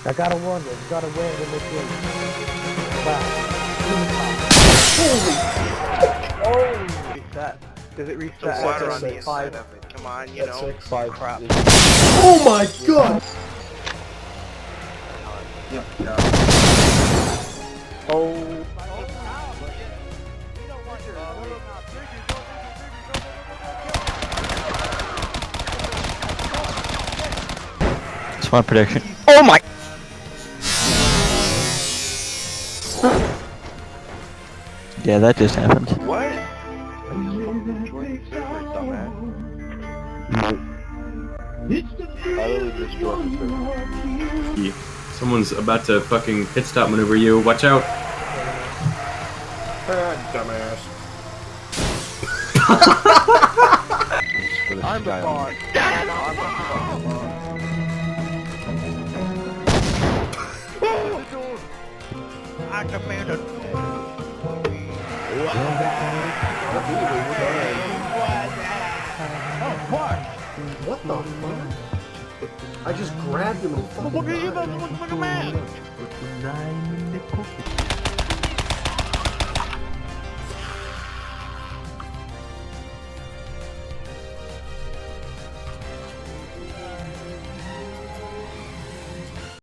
I gotta wonder, you gotta win in this game. Wow. Holy! Reset. Does it reset? The water on the That's inside of it. Come on, you know. 5. Crap. Oh my god! Oh. Spawn prediction. Oh my! Yeah, that just happened. What? Someone's about to fucking pit stop maneuver you. Watch out. Dumbass. I'm the boss. I commanded. What the fuck? I just grabbed him and fucking died.